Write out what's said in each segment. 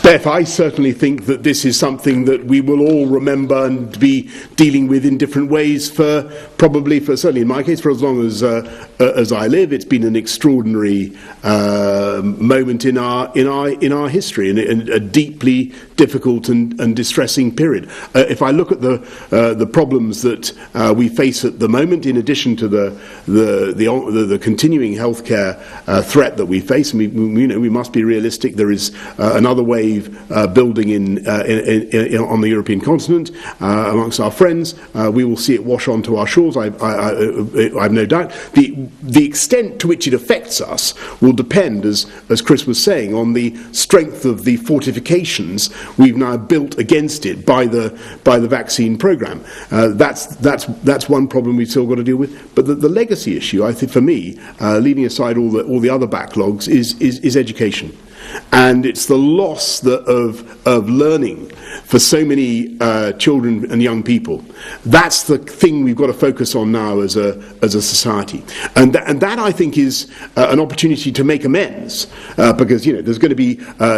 Beth, I certainly think that this is something that we will all remember and be dealing with in different ways certainly in my case, for as long as I live. It's been an extraordinary moment in our history, and a deeply difficult and distressing period. If I look at the problems that we face at the moment, in addition to the continuing healthcare threat that we face, and we must be realistic. There is another wave building on the European continent amongst our friends. We will see it wash onto our shores. I have no doubt. The extent to which it affects us will depend, as Chris was saying, on the strength of the fortifications we've now built against it by the vaccine program. That's one problem we've still got to deal with. But the legacy issue, I think, for me, leaving aside all the other backlogs, is education. And it's the loss of learning for so many children and young people. That's the thing we've got to focus on now as a society. And that I think is an opportunity to make amends, because there's going to be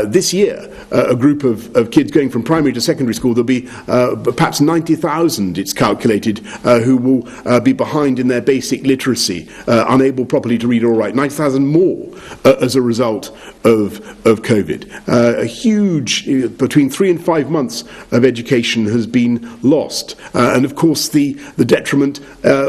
this year a group of kids going from primary to secondary school. There'll be perhaps 90,000, it's calculated, who will be behind in their basic literacy, unable properly to read or write. 90,000 more as a result of COVID. A huge, between 3 and 5 months of education has been lost. And of course the detriment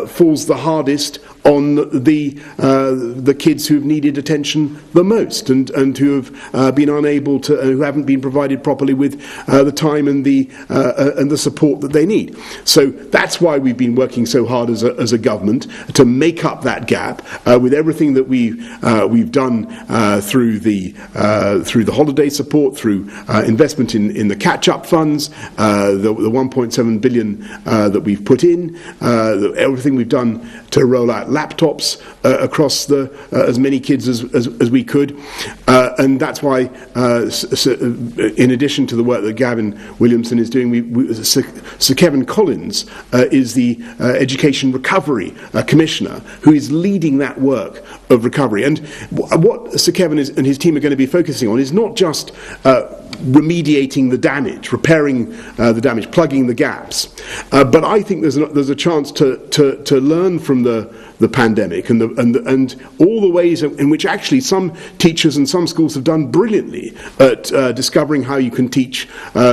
falls the hardest on the kids who've needed attention the most, and who have been unable to, who haven't been provided properly with the time and the support that they need. So that's why we've been working so hard as a government to make up that gap with everything that we've done through the holiday support, through investment in the catch-up funds, the 1.7 billion that we've put in, everything we've done to roll out laptops across as many kids as we could, and that's why, in addition to the work that Gavin Williamson is doing, Sir Kevin Collins is the Education Recovery Commissioner, who is leading that work of recovery. And what Sir Kevin and his team are going to be focusing on is not just remediating the damage, repairing the damage, plugging the gaps, but I think there's a chance to learn from the pandemic and all the ways in which actually some teachers and some schools have done brilliantly at discovering how you can teach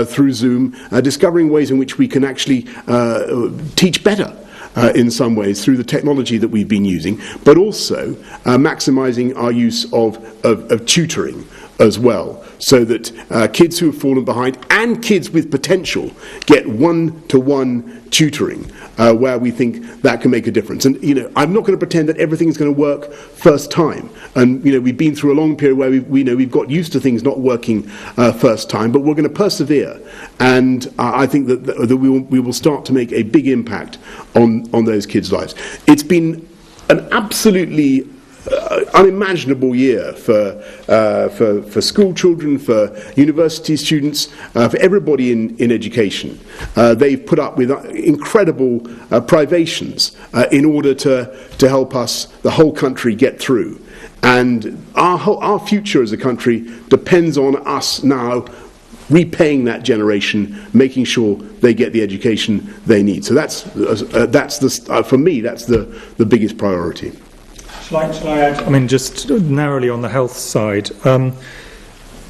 through Zoom, discovering ways in which we can actually teach better. In some ways, through the technology that we've been using, but also maximising our use of tutoring as well, so that kids who have fallen behind and kids with potential get one-to-one tutoring, where we think that can make a difference. And I'm not going to pretend that everything is going to work first time. And we've been through a long period where we've got used to things not working first time, but we're going to persevere. And I think that we will start to make a big impact on those kids' lives. It's been an absolutely unimaginable year for school children, for university students, for everybody in education. They've put up with incredible privations in order to help us, the whole country, get through. And our future as a country depends on us now repaying that generation, making sure they get the education they need. So that's for me, that's the biggest priority. Shall I add? I mean, just narrowly on the health side,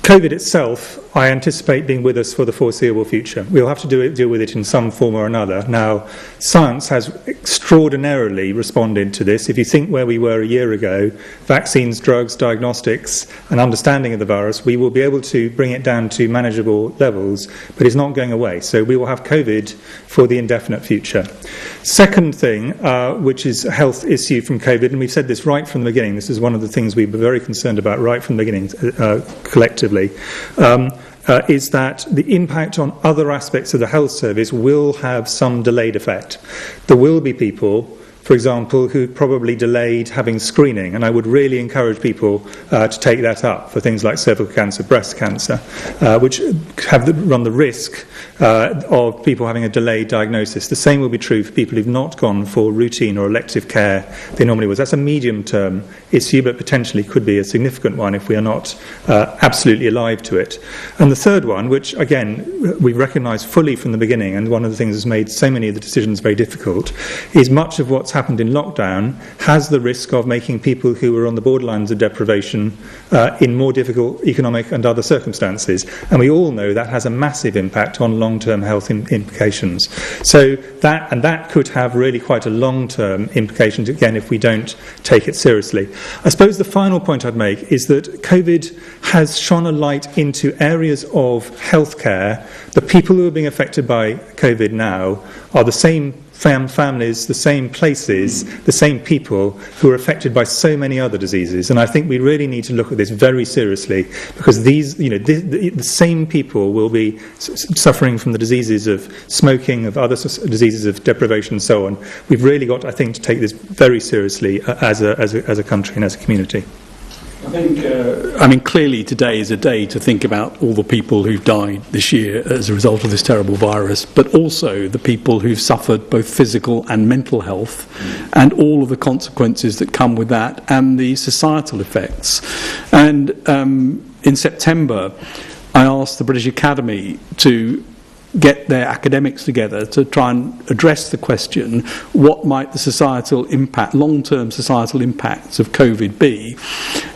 COVID itself, I anticipate being with us for the foreseeable future. We'll have to deal with it in some form or another. Now, science has extraordinarily responded to this. If you think where we were a year ago, vaccines, drugs, diagnostics, and understanding of the virus, we will be able to bring it down to manageable levels, but it's not going away. So we will have COVID for the indefinite future. Second thing, which is a health issue from COVID, and we've said this right from the beginning, this is one of the things we were very concerned about right from the beginning collectively, is that the impact on other aspects of the health service will have some delayed effect. There will be people, for example, who probably delayed having screening, and I would really encourage people to take that up for things like cervical cancer, breast cancer, which run the risk of people having a delayed diagnosis. The same will be true for people who've not gone for routine or elective care they normally would. That's a medium-term issue, but potentially could be a significant one if we are not absolutely alive to it. And the third one, which again we recognise fully from the beginning, and one of the things that's made so many of the decisions very difficult, is much of what's happened in lockdown has the risk of making people who are on the borderlines of deprivation in more difficult economic and other circumstances. And we all know that has a massive impact on long-term health implications. So that could have really quite a long-term implications, again, if we don't take it seriously. I suppose the final point I'd make is that COVID has shone a light into areas of healthcare. The people who are being affected by COVID now are the same families, the same places, the same people who are affected by so many other diseases. And I think we really need to look at this very seriously, because these, the same people will be suffering from the diseases of smoking, of other diseases of deprivation and so on. We've really got, I think, to take this very seriously as a country and as a community. I think, clearly today is a day to think about all the people who've died this year as a result of this terrible virus, but also the people who've suffered both physical and mental health, and all of the consequences that come with that, and the societal effects. And in September, I asked the British Academy to get their academics together to try and address the question, what might the societal impact, long-term societal impacts of COVID be?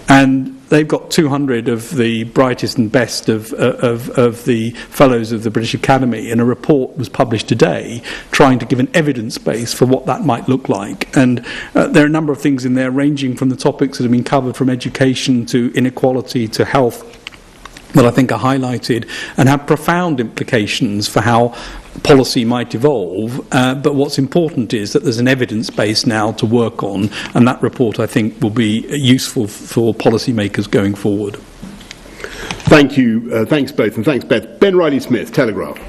And they've got 200 of the brightest and best of the fellows of the British Academy, and a report was published today trying to give an evidence base for what that might look like. And there are a number of things in there, ranging from the topics that have been covered, from education to inequality to health, that I think are highlighted and have profound implications for how policy might evolve. But what's important is that there's an evidence base now to work on, and that report, I think, will be useful for policymakers going forward. Thank you. Thanks both, and thanks Beth. Ben Riley-Smith, Telegraph.